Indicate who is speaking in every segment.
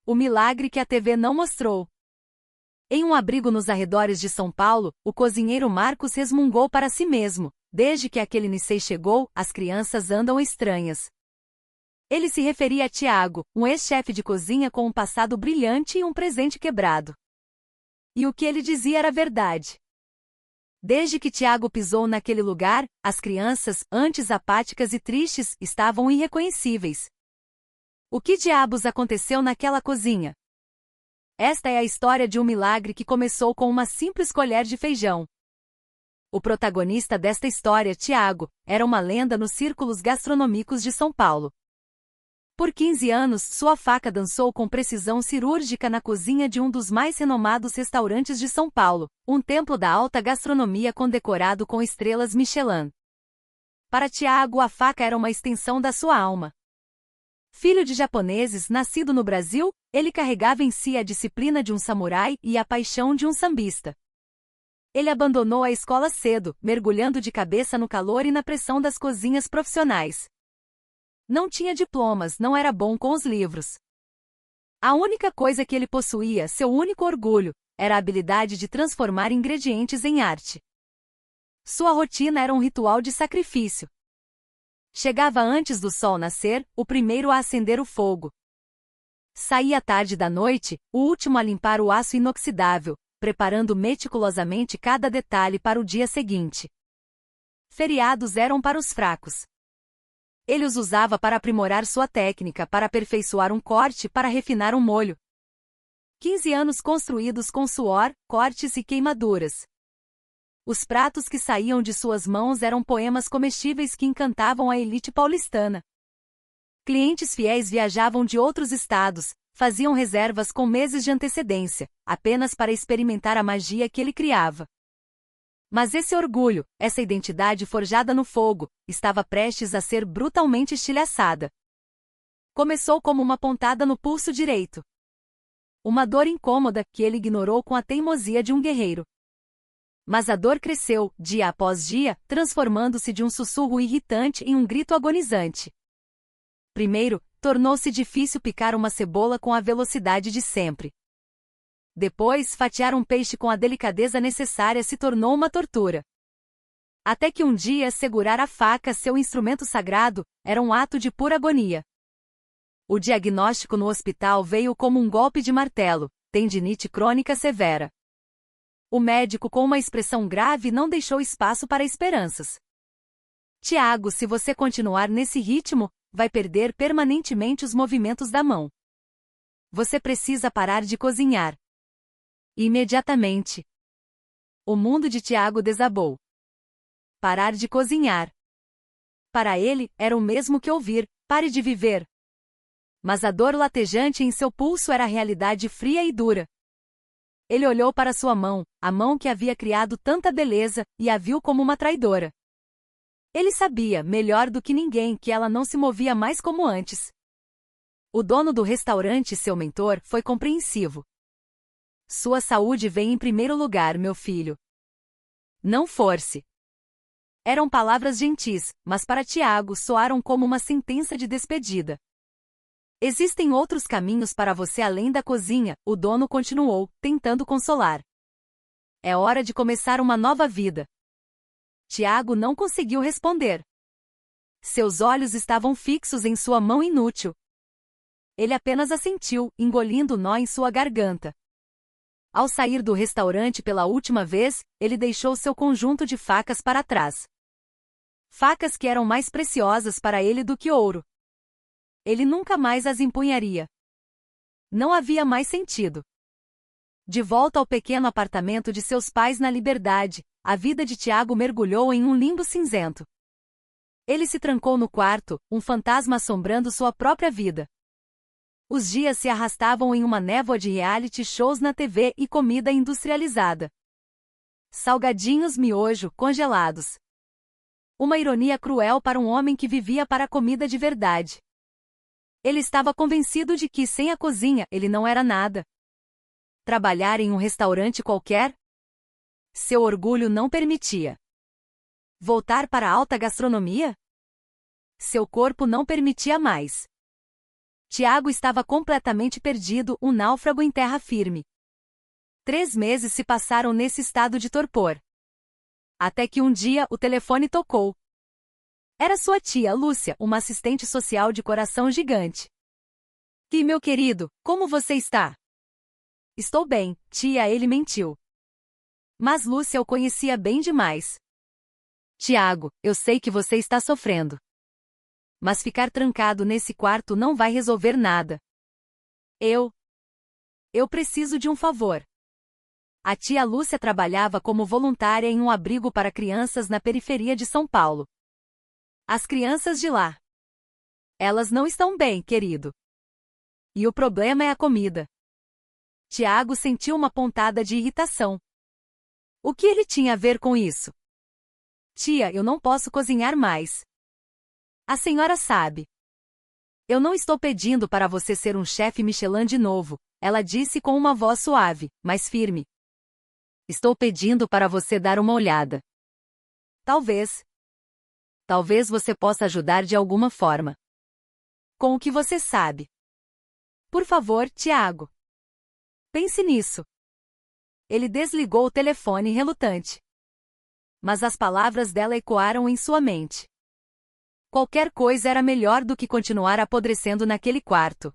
Speaker 1: O milagre que a TV não mostrou. Em um abrigo nos arredores de São Paulo, o cozinheiro Marcos resmungou para si mesmo: desde que aquele Nicei chegou, as crianças andam estranhas. Ele se referia a Tiago, um ex-chefe de cozinha com um passado brilhante e um presente quebrado. E o que ele dizia era verdade. Desde que Tiago pisou naquele lugar, as crianças, antes apáticas e tristes, estavam irreconhecíveis. O que diabos aconteceu naquela cozinha? Esta é a história de um milagre que começou com uma simples colher de feijão. O protagonista desta história, Tiago, era uma lenda nos círculos gastronômicos de São Paulo. Por 15 anos, sua faca dançou com precisão cirúrgica na cozinha de um dos mais renomados restaurantes de São Paulo, um templo da alta gastronomia condecorado com estrelas Michelin. Para Tiago, a faca era uma extensão da sua alma. Filho de japoneses, nascido no Brasil, ele carregava em si a disciplina de um samurai e a paixão de um sambista. Ele abandonou a escola cedo, mergulhando de cabeça no calor e na pressão das cozinhas profissionais. Não tinha diplomas, não era bom com os livros. A única coisa que ele possuía, seu único orgulho, era a habilidade de transformar ingredientes em arte. Sua rotina era um ritual de sacrifício. Chegava antes do sol nascer, o primeiro a acender o fogo. Saía tarde da noite, o último a limpar o aço inoxidável, preparando meticulosamente cada detalhe para o dia seguinte. Feriados eram para os fracos. Ele os usava para aprimorar sua técnica, para aperfeiçoar um corte, para refinar um molho. 15 anos construídos com suor, cortes e queimaduras. Os pratos que saíam de suas mãos eram poemas comestíveis que encantavam a elite paulistana. Clientes fiéis viajavam de outros estados, faziam reservas com meses de antecedência, apenas para experimentar a magia que ele criava. Mas esse orgulho, essa identidade forjada no fogo, estava prestes a ser brutalmente estilhaçada. Começou como uma pontada no pulso direito. Uma dor incômoda que ele ignorou com a teimosia de um guerreiro. Mas a dor cresceu, dia após dia, transformando-se de um sussurro irritante em um grito agonizante. Primeiro, tornou-se difícil picar uma cebola com a velocidade de sempre. Depois, fatiar um peixe com a delicadeza necessária se tornou uma tortura. Até que um dia segurar a faca, seu instrumento sagrado, era um ato de pura agonia. O diagnóstico no hospital veio como um golpe de martelo: tendinite crônica severa. O médico, com uma expressão grave, não deixou espaço para esperanças. Tiago, se você continuar nesse ritmo, vai perder permanentemente os movimentos da mão. Você precisa parar de cozinhar. Imediatamente. O mundo de Tiago desabou. Parar de cozinhar. Para ele, era o mesmo que ouvir: pare de viver. Mas a dor latejante em seu pulso era a realidade fria e dura. Ele olhou para sua mão, a mão que havia criado tanta beleza, e a viu como uma traidora. Ele sabia, melhor do que ninguém, que ela não se movia mais como antes. O dono do restaurante, seu mentor, foi compreensivo. Sua saúde vem em primeiro lugar, meu filho. Não force. Eram palavras gentis, mas para Tiago soaram como uma sentença de despedida. Existem outros caminhos para você além da cozinha, o dono continuou, tentando consolar. É hora de começar uma nova vida. Tiago não conseguiu responder. Seus olhos estavam fixos em sua mão inútil. Ele apenas assentiu, engolindo o nó em sua garganta. Ao sair do restaurante pela última vez, ele deixou seu conjunto de facas para trás. Facas que eram mais preciosas para ele do que ouro. Ele nunca mais as empunharia. Não havia mais sentido. De volta ao pequeno apartamento de seus pais na Liberdade, a vida de Tiago mergulhou em um limbo cinzento. Ele se trancou no quarto, um fantasma assombrando sua própria vida. Os dias se arrastavam em uma névoa de reality shows na TV e comida industrializada. Salgadinhos miojo, congelados. Uma ironia cruel para um homem que vivia para a comida de verdade. Ele estava convencido de que, sem a cozinha, ele não era nada. Trabalhar em um restaurante qualquer? Seu orgulho não permitia. Voltar para a alta gastronomia? Seu corpo não permitia mais. Tiago estava completamente perdido, um náufrago em terra firme. 3 meses se passaram nesse estado de torpor. Até que um dia o telefone tocou. Era sua tia, Lúcia, uma assistente social de coração gigante. "E meu querido, como você está?" "Estou bem, tia", ele mentiu. Mas Lúcia o conhecia bem demais. "Tiago, eu sei que você está sofrendo. Mas ficar trancado nesse quarto não vai resolver nada. Eu preciso de um favor." A tia Lúcia trabalhava como voluntária em um abrigo para crianças na periferia de São Paulo. "As crianças de lá. Elas não estão bem, querido. E o problema é a comida." Tiago sentiu uma pontada de irritação. O que ele tinha a ver com isso? "Tia, eu não posso cozinhar mais. A senhora sabe. Eu não estou pedindo para você ser um chefe Michelin de novo", ela disse com uma voz suave, mas firme. "Estou pedindo para você dar uma olhada. Talvez você possa ajudar de alguma forma. Com o que você sabe. Por favor, Tiago. Pense nisso." Ele desligou o telefone relutante. Mas as palavras dela ecoaram em sua mente. Qualquer coisa era melhor do que continuar apodrecendo naquele quarto.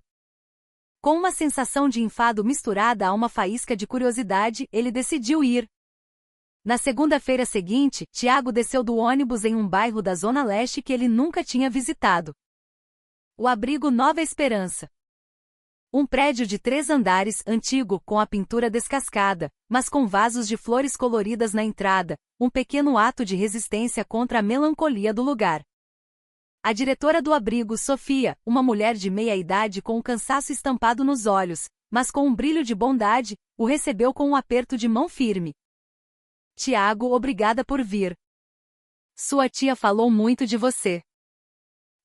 Speaker 1: Com uma sensação de enfado misturada a uma faísca de curiosidade, ele decidiu ir. Na segunda-feira seguinte, Tiago desceu do ônibus em um bairro da Zona Leste que ele nunca tinha visitado. O abrigo Nova Esperança. Um prédio de 3 andares, antigo, com a pintura descascada, mas com vasos de flores coloridas na entrada, um pequeno ato de resistência contra a melancolia do lugar. A diretora do abrigo, Sofia, uma mulher de meia-idade com um cansaço estampado nos olhos, mas com um brilho de bondade, o recebeu com um aperto de mão firme. "Tiago, obrigada por vir. Sua tia falou muito de você.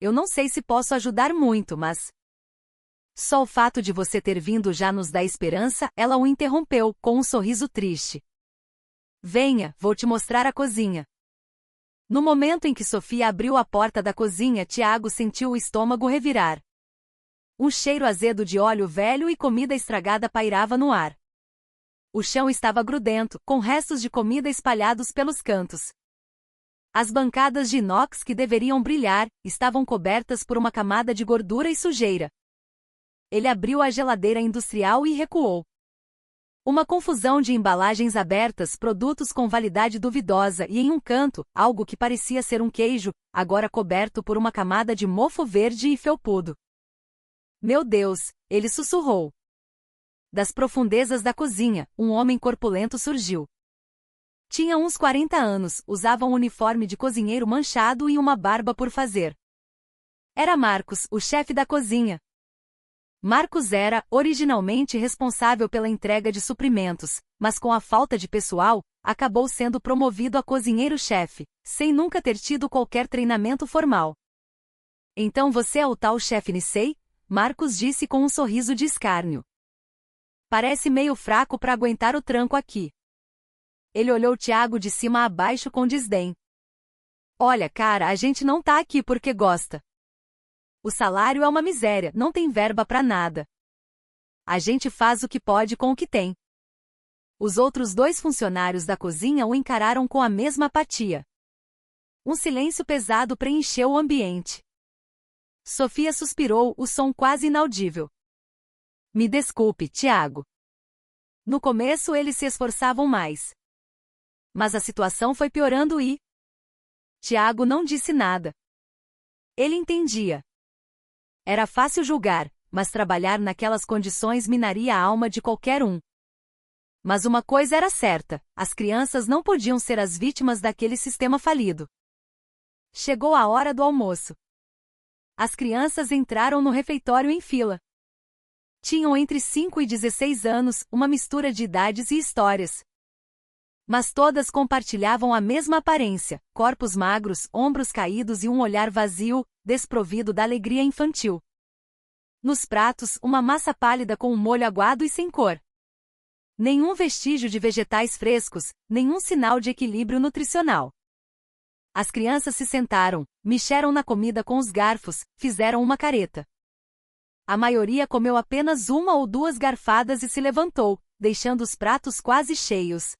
Speaker 1: Eu não sei se posso ajudar muito, mas... Só o fato de você ter vindo já nos dá esperança", ela o interrompeu, com um sorriso triste. "Venha, vou te mostrar a cozinha." No momento em que Sofia abriu a porta da cozinha, Tiago sentiu o estômago revirar. Um cheiro azedo de óleo velho e comida estragada pairava no ar. O chão estava grudento, com restos de comida espalhados pelos cantos. As bancadas de inox que deveriam brilhar, estavam cobertas por uma camada de gordura e sujeira. Ele abriu a geladeira industrial e recuou. Uma confusão de embalagens abertas, produtos com validade duvidosa e em um canto, algo que parecia ser um queijo, agora coberto por uma camada de mofo verde e felpudo. "Meu Deus", ele sussurrou. Das profundezas da cozinha, um homem corpulento surgiu. Tinha uns 40 anos, usava um uniforme de cozinheiro manchado e uma barba por fazer. Era Marcos, o chefe da cozinha. Marcos era, originalmente responsável pela entrega de suprimentos, mas com a falta de pessoal, acabou sendo promovido a cozinheiro-chefe, sem nunca ter tido qualquer treinamento formal. "Então você é o tal chefe Nisei?", Marcos disse com um sorriso de escárnio. "Parece meio fraco para aguentar o tranco aqui." Ele olhou Tiago de cima a baixo com desdém. "Olha, cara, a gente não tá aqui porque gosta. O salário é uma miséria, não tem verba pra nada. A gente faz o que pode com o que tem." Os outros 2 funcionários da cozinha o encararam com a mesma apatia. Um silêncio pesado preencheu o ambiente. Sofia suspirou, o som quase inaudível. "Me desculpe, Tiago." No começo eles se esforçavam mais. Mas a situação foi piorando e... Tiago não disse nada. Ele entendia. Era fácil julgar, mas trabalhar naquelas condições minaria a alma de qualquer um. Mas uma coisa era certa, as crianças não podiam ser as vítimas daquele sistema falido. Chegou a hora do almoço. As crianças entraram no refeitório em fila. Tinham entre 5 e 16 anos, uma mistura de idades e histórias. Mas todas compartilhavam a mesma aparência, corpos magros, ombros caídos e um olhar vazio, desprovido da alegria infantil. Nos pratos, uma massa pálida com um molho aguado e sem cor. Nenhum vestígio de vegetais frescos, nenhum sinal de equilíbrio nutricional. As crianças se sentaram, mexeram na comida com os garfos, fizeram uma careta. A maioria comeu apenas uma ou duas garfadas e se levantou, deixando os pratos quase cheios.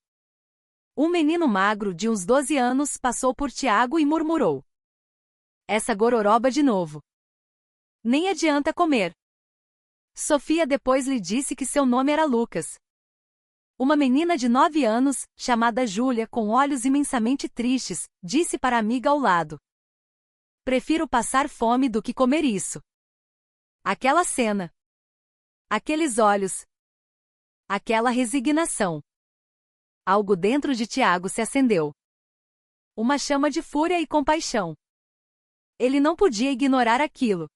Speaker 1: Um menino magro de uns 12 anos passou por Tiago e murmurou: "Essa gororoba de novo. Nem adianta comer." Sofia depois lhe disse que seu nome era Lucas. Uma menina de 9 anos, chamada Júlia, com olhos imensamente tristes, disse para a amiga ao lado: "Prefiro passar fome do que comer isso." Aquela cena. Aqueles olhos. Aquela resignação. Algo dentro de Tiago se acendeu. Uma chama de fúria e compaixão. Ele não podia ignorar aquilo.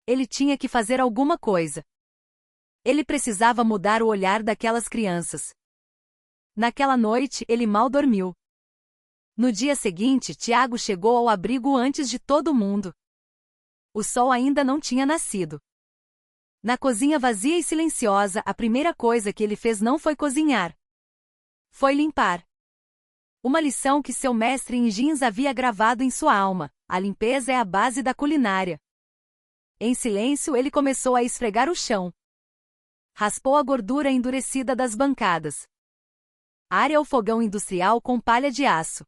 Speaker 1: Ele tinha que fazer alguma coisa. Ele precisava mudar o olhar daquelas crianças. Naquela noite, ele mal dormiu. No dia seguinte, Tiago chegou ao abrigo antes de todo mundo. O sol ainda não tinha nascido. Na cozinha vazia e silenciosa, a primeira coisa que ele fez não foi cozinhar. Foi limpar. Uma lição que seu mestre em jeans havia gravado em sua alma: a limpeza é a base da culinária. Em silêncio, ele começou a esfregar o chão. Raspou a gordura endurecida das bancadas. Área o fogão industrial com palha de aço.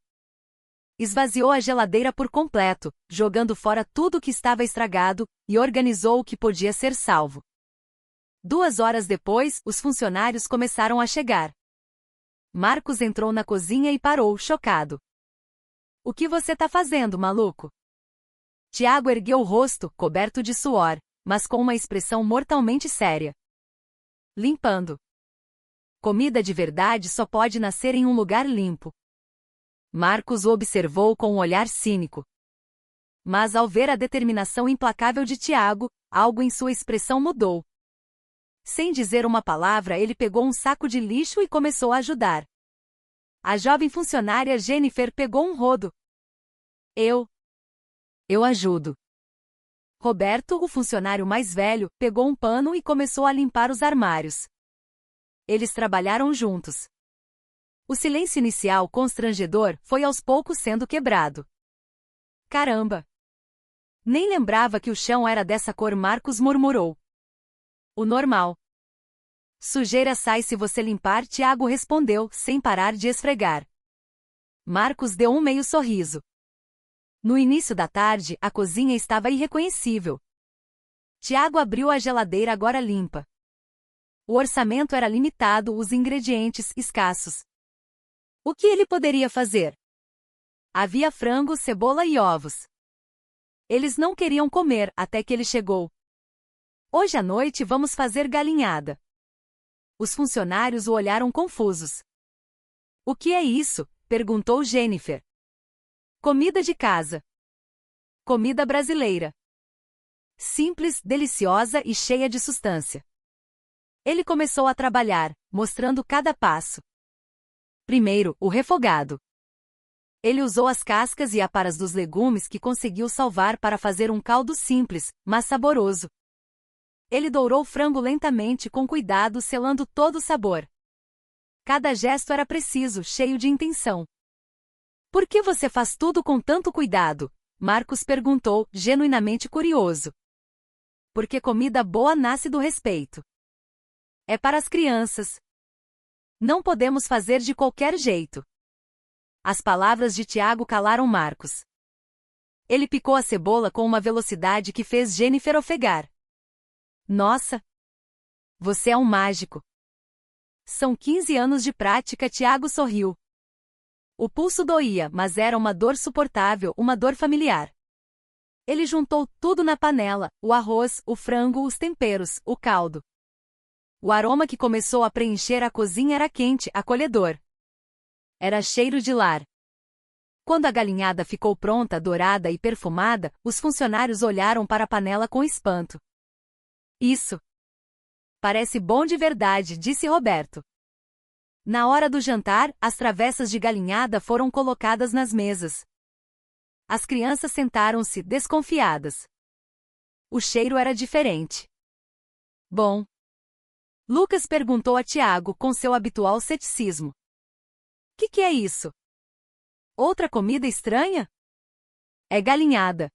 Speaker 1: Esvaziou a geladeira por completo, jogando fora tudo que estava estragado, e organizou o que podia ser salvo. 2 horas depois, os funcionários começaram a chegar. Marcos entrou na cozinha e parou, chocado. "O que você tá fazendo, maluco?" Tiago ergueu o rosto, coberto de suor, mas com uma expressão mortalmente séria. "Limpando. Comida de verdade só pode nascer em um lugar limpo." Marcos o observou com um olhar cínico. Mas ao ver a determinação implacável de Tiago, algo em sua expressão mudou. Sem dizer uma palavra, ele pegou um saco de lixo e começou a ajudar. A jovem funcionária Jennifer pegou um rodo. Eu ajudo." Roberto, o funcionário mais velho, pegou um pano e começou a limpar os armários. Eles trabalharam juntos. O silêncio inicial constrangedor foi aos poucos sendo quebrado. "Caramba! Nem lembrava que o chão era dessa cor." Marcos murmurou. "O normal. Sujeira sai se você limpar." Tiago respondeu, sem parar de esfregar. Marcos deu um meio sorriso. No início da tarde, a cozinha estava irreconhecível. Tiago abriu a geladeira agora limpa. O orçamento era limitado, os ingredientes escassos. O que ele poderia fazer? Havia frango, cebola e ovos. Eles não queriam comer até que ele chegou. "Hoje à noite vamos fazer galinhada." Os funcionários o olharam confusos. "O que é isso?" perguntou Jennifer. "Comida de casa. Comida brasileira. Simples, deliciosa e cheia de substância." Ele começou a trabalhar, mostrando cada passo. Primeiro, o refogado. Ele usou as cascas e aparas dos legumes que conseguiu salvar para fazer um caldo simples, mas saboroso. Ele dourou o frango lentamente com cuidado, selando todo o sabor. Cada gesto era preciso, cheio de intenção. "Por que você faz tudo com tanto cuidado?" Marcos perguntou, genuinamente curioso. "Porque comida boa nasce do respeito. É para as crianças. Não podemos fazer de qualquer jeito." As palavras de Tiago calaram Marcos. Ele picou a cebola com uma velocidade que fez Jennifer ofegar. "Nossa! Você é um mágico." São 15 anos de prática. Tiago sorriu. O pulso doía, mas era uma dor suportável, uma dor familiar. Ele juntou tudo na panela: o arroz, o frango, os temperos, o caldo. O aroma que começou a preencher a cozinha era quente, acolhedor. Era cheiro de lar. Quando a galinhada ficou pronta, dourada e perfumada, os funcionários olharam para a panela com espanto. "Isso parece bom de verdade", disse Roberto. Na hora do jantar, as travessas de galinhada foram colocadas nas mesas. As crianças sentaram-se, desconfiadas. O cheiro era diferente. "Bom?" Lucas perguntou a Tiago com seu habitual ceticismo. Que é isso? Outra comida estranha?" "É galinhada."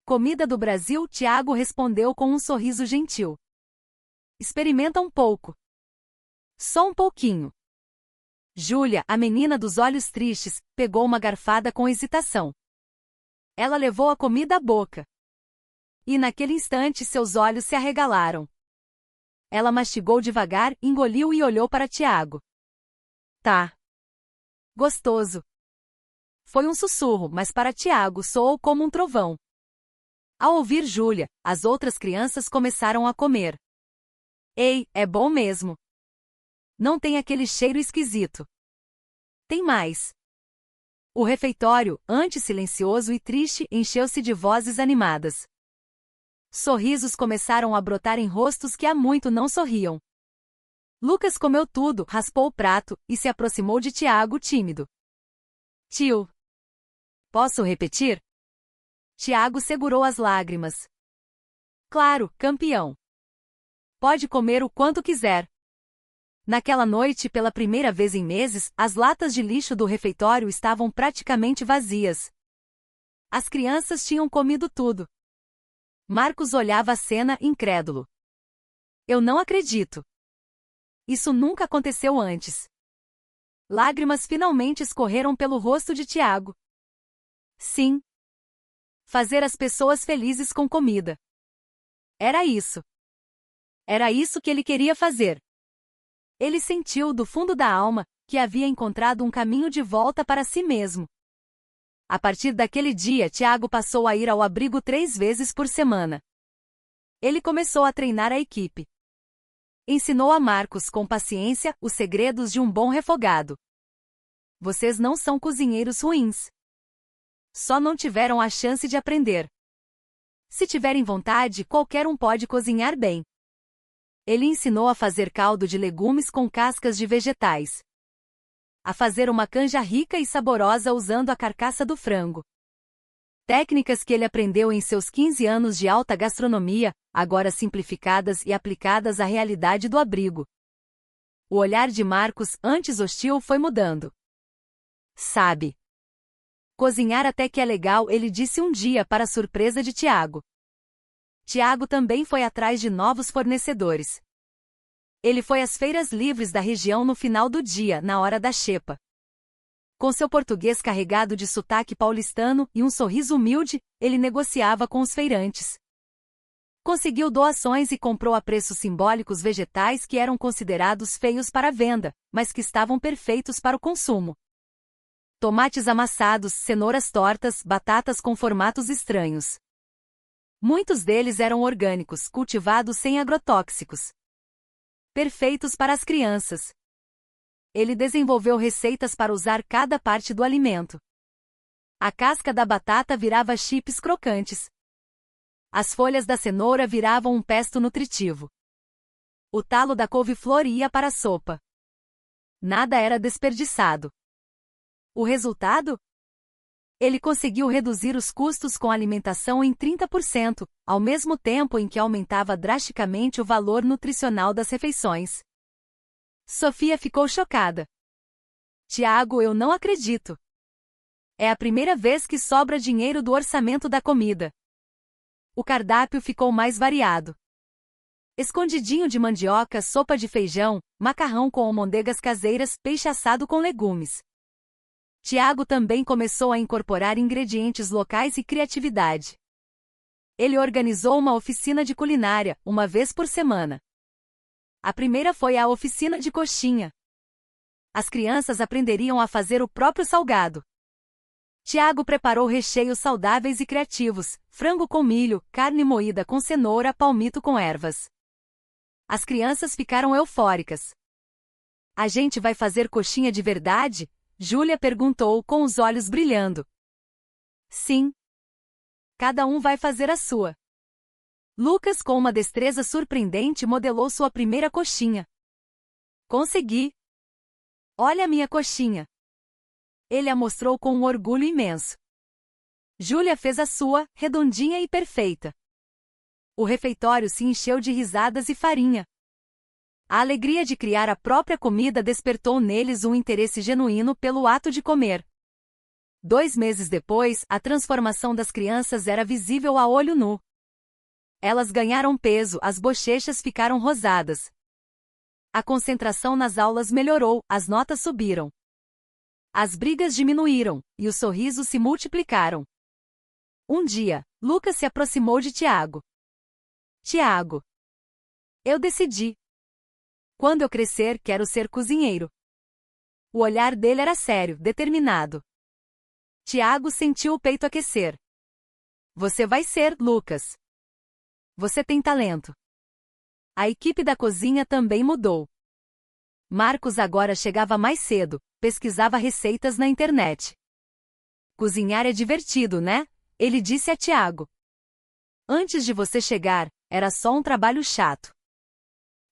Speaker 1: Comida do Brasil, Tiago respondeu com um sorriso gentil. Experimenta um pouco. Só um pouquinho. Júlia, a menina dos olhos tristes, pegou uma garfada com hesitação. Ela levou a comida à boca. E naquele instante seus olhos se arregalaram. Ela mastigou devagar, engoliu e olhou para Tiago. Tá. Gostoso. Foi um sussurro, mas para Tiago soou como um trovão. Ao ouvir Júlia, as outras crianças começaram a comer. Ei, é bom mesmo. Não tem aquele cheiro esquisito. Tem mais. O refeitório, antes silencioso e triste, encheu-se de vozes animadas. Sorrisos começaram a brotar em rostos que há muito não sorriam. Lucas comeu tudo, raspou o prato e se aproximou de Tiago tímido. Tio. Posso repetir? Tiago segurou as lágrimas. Claro, campeão. Pode comer o quanto quiser. Naquela noite, pela primeira vez em meses, as latas de lixo do refeitório estavam praticamente vazias. As crianças tinham comido tudo. Marcos olhava a cena incrédulo. Eu não acredito. Isso nunca aconteceu antes. Lágrimas finalmente escorreram pelo rosto de Tiago. Sim. Fazer as pessoas felizes com comida. Era isso. Era isso que ele queria fazer. Ele sentiu do fundo da alma que havia encontrado um caminho de volta para si mesmo. A partir daquele dia, Tiago passou a ir ao abrigo 3 vezes por semana. Ele começou a treinar a equipe. Ensinou a Marcos com paciência os segredos de um bom refogado. Vocês não são cozinheiros ruins. Só não tiveram a chance de aprender. Se tiverem vontade, qualquer um pode cozinhar bem. Ele ensinou a fazer caldo de legumes com cascas de vegetais. A fazer uma canja rica e saborosa usando a carcaça do frango. Técnicas que ele aprendeu em seus 15 anos de alta gastronomia, agora simplificadas e aplicadas à realidade do abrigo. O olhar de Marcos, antes hostil, foi mudando. Sabe? Cozinhar até que é legal, ele disse um dia para a surpresa de Tiago. Tiago também foi atrás de novos fornecedores. Ele foi às feiras livres da região no final do dia, na hora da xepa. Com seu português carregado de sotaque paulistano e um sorriso humilde, ele negociava com os feirantes. Conseguiu doações e comprou a preços simbólicos vegetais que eram considerados feios para venda, mas que estavam perfeitos para o consumo. Tomates amassados, cenouras tortas, batatas com formatos estranhos. Muitos deles eram orgânicos, cultivados sem agrotóxicos. Perfeitos para as crianças. Ele desenvolveu receitas para usar cada parte do alimento. A casca da batata virava chips crocantes. As folhas da cenoura viravam um pesto nutritivo. O talo da couve-flor ia para a sopa. Nada era desperdiçado. O resultado? Ele conseguiu reduzir os custos com a alimentação em 30%, ao mesmo tempo em que aumentava drasticamente o valor nutricional das refeições. Sofia ficou chocada. Tiago, eu não acredito. É a primeira vez que sobra dinheiro do orçamento da comida. O cardápio ficou mais variado. Escondidinho de mandioca, sopa de feijão, macarrão com almôndegas caseiras, peixe assado com legumes. Tiago também começou a incorporar ingredientes locais e criatividade. Ele organizou uma oficina de culinária, uma vez por semana. A primeira foi a oficina de coxinha. As crianças aprenderiam a fazer o próprio salgado. Tiago preparou recheios saudáveis e criativos, frango com milho, carne moída com cenoura, palmito com ervas. As crianças ficaram eufóricas. A gente vai fazer coxinha de verdade? Júlia perguntou com os olhos brilhando. Sim. Cada um vai fazer a sua. Lucas, com uma destreza surpreendente, modelou sua primeira coxinha. Consegui. Olha a minha coxinha. Ele a mostrou com um orgulho imenso. Júlia fez a sua, redondinha e perfeita. O refeitório se encheu de risadas e farinha. A alegria de criar a própria comida despertou neles um interesse genuíno pelo ato de comer. 2 meses depois, a transformação das crianças era visível a olho nu. Elas ganharam peso, as bochechas ficaram rosadas. A concentração nas aulas melhorou, as notas subiram. As brigas diminuíram, e os sorrisos se multiplicaram. Um dia, Lucas se aproximou de Tiago. Tiago, eu decidi. Quando eu crescer, quero ser cozinheiro. O olhar dele era sério, determinado. Tiago sentiu o peito aquecer. Você vai ser, Lucas. Você tem talento. A equipe da cozinha também mudou. Marcos agora chegava mais cedo, pesquisava receitas na internet. Cozinhar é divertido, né? Ele disse a Tiago. Antes de você chegar, era só um trabalho chato.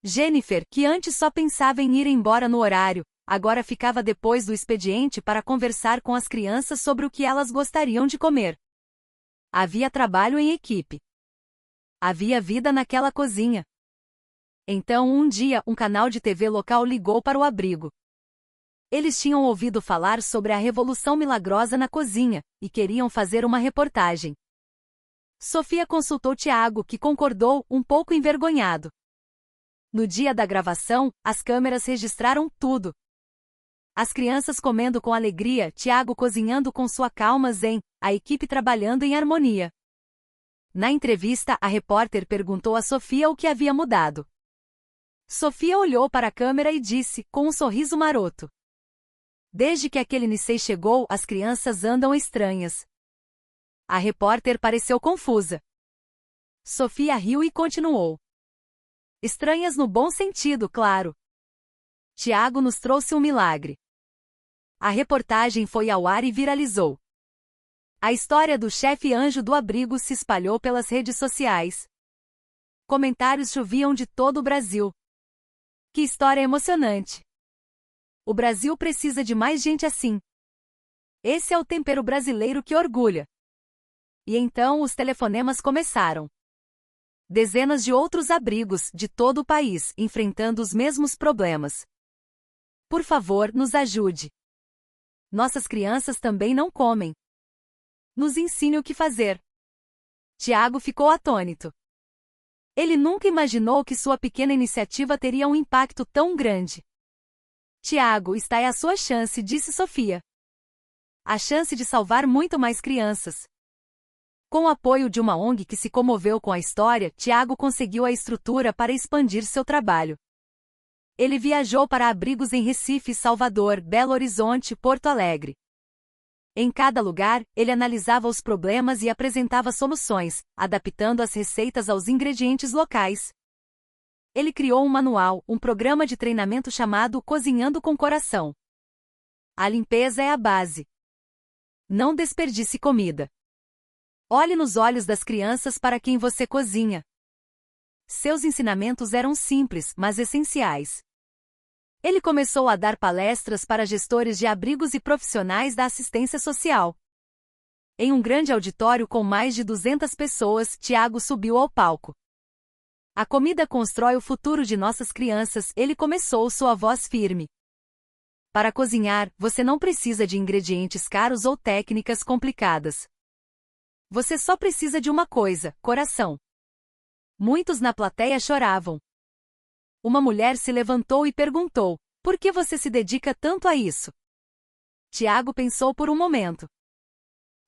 Speaker 1: Jennifer, que antes só pensava em ir embora no horário, agora ficava depois do expediente para conversar com as crianças sobre o que elas gostariam de comer. Havia trabalho em equipe. Havia vida naquela cozinha. Então, um dia, um canal de TV local ligou para o abrigo. Eles tinham ouvido falar sobre a Revolução Milagrosa na cozinha, e queriam fazer uma reportagem. Sofia consultou Tiago, que concordou, um pouco envergonhado. No dia da gravação, as câmeras registraram tudo. As crianças comendo com alegria, Tiago cozinhando com sua calma zen, a equipe trabalhando em harmonia. Na entrevista, a repórter perguntou a Sofia o que havia mudado. Sofia olhou para a câmera e disse, com um sorriso maroto. Desde que aquele Nisei chegou, as crianças andam estranhas. A repórter pareceu confusa. Sofia riu e continuou. Estranhas no bom sentido, claro. Tiago nos trouxe um milagre. A reportagem foi ao ar e viralizou. A história do chefe anjo do abrigo se espalhou pelas redes sociais. Comentários choviam de todo o Brasil. Que história emocionante! O Brasil precisa de mais gente assim. Esse é o tempero brasileiro que orgulha. E então os telefonemas começaram. Dezenas de outros abrigos, de todo o país, enfrentando os mesmos problemas. Por favor, nos ajude. Nossas crianças também não comem. Nos ensine o que fazer. Tiago ficou atônito. Ele nunca imaginou que sua pequena iniciativa teria um impacto tão grande. Tiago, está aí a sua chance, disse Sofia. A chance de salvar muito mais crianças. Com o apoio de uma ONG que se comoveu com a história, Tiago conseguiu a estrutura para expandir seu trabalho. Ele viajou para abrigos em Recife, Salvador, Belo Horizonte e Porto Alegre. Em cada lugar, ele analisava os problemas e apresentava soluções, adaptando as receitas aos ingredientes locais. Ele criou um manual, um programa de treinamento chamado Cozinhando com Coração. A limpeza é a base. Não desperdice comida. Olhe nos olhos das crianças para quem você cozinha. Seus ensinamentos eram simples, mas essenciais. Ele começou a dar palestras para gestores de abrigos e profissionais da assistência social. Em um grande auditório com mais de 200 pessoas, Tiago subiu ao palco. A comida constrói o futuro de nossas crianças, ele começou sua voz firme. Para cozinhar, você não precisa de ingredientes caros ou técnicas complicadas. Você só precisa de uma coisa, coração. Muitos na plateia choravam. Uma mulher se levantou e perguntou, por que você se dedica tanto a isso? Tiago pensou por um momento.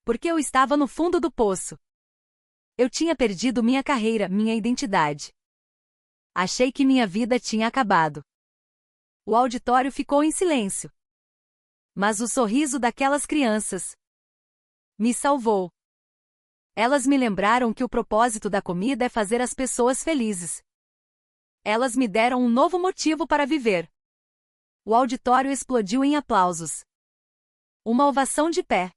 Speaker 1: Porque eu estava no fundo do poço. Eu tinha perdido minha carreira, minha identidade. Achei que minha vida tinha acabado. O auditório ficou em silêncio. Mas o sorriso daquelas crianças me salvou. Elas me lembraram que o propósito da comida é fazer as pessoas felizes. Elas me deram um novo motivo para viver. O auditório explodiu em aplausos. Uma ovação de pé.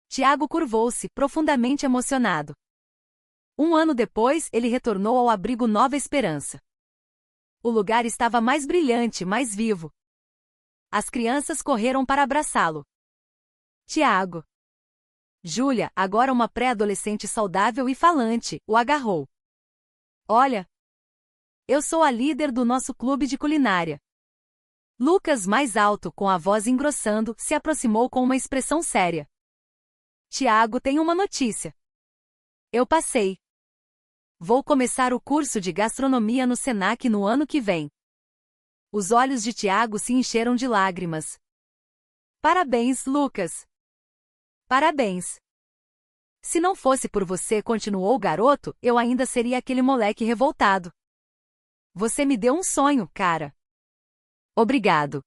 Speaker 1: Tiago curvou-se, profundamente emocionado. Um ano depois, ele retornou ao abrigo Nova Esperança. O lugar estava mais brilhante, mais vivo. As crianças correram para abraçá-lo. Tiago. Júlia, agora uma pré-adolescente saudável e falante, o agarrou. Olha, eu sou a líder do nosso clube de culinária. Lucas, mais alto, com a voz engrossando, se aproximou com uma expressão séria. Tiago, tem uma notícia. Eu passei. Vou começar o curso de gastronomia no Senac no ano que vem. Os olhos de Tiago se encheram de lágrimas. Parabéns, Lucas. Parabéns. Se não fosse por você, continuou o garoto, eu ainda seria aquele moleque revoltado. Você me deu um sonho, cara. Obrigado.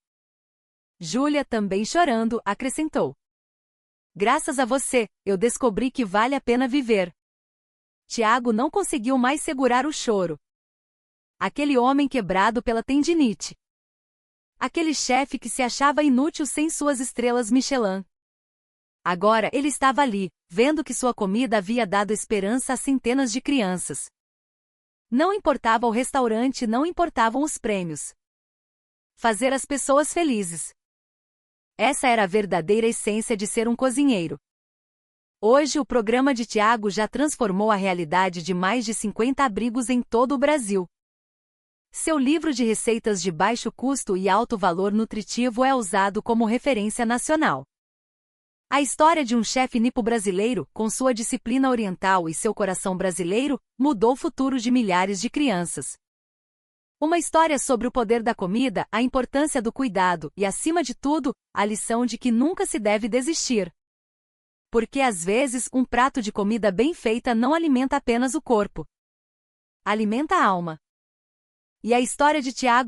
Speaker 1: Júlia, também chorando, acrescentou. Graças a você, eu descobri que vale a pena viver. Tiago não conseguiu mais segurar o choro. Aquele homem quebrado pela tendinite. Aquele chefe que se achava inútil sem suas estrelas Michelin. Agora ele estava ali, vendo que sua comida havia dado esperança a centenas de crianças. Não importava o restaurante, não importavam os prêmios. Fazer as pessoas felizes. Essa era a verdadeira essência de ser um cozinheiro. Hoje o programa de Tiago já transformou a realidade de mais de 50 abrigos em todo o Brasil. Seu livro de receitas de baixo custo e alto valor nutritivo é usado como referência nacional. A história de um chefe nipo-brasileiro, com sua disciplina oriental e seu coração brasileiro, mudou o futuro de milhares de crianças. Uma história sobre o poder da comida, a importância do cuidado e, acima de tudo, a lição de que nunca se deve desistir. Porque às vezes um prato de comida bem feita não alimenta apenas o corpo. Alimenta a alma. E a história de Tiago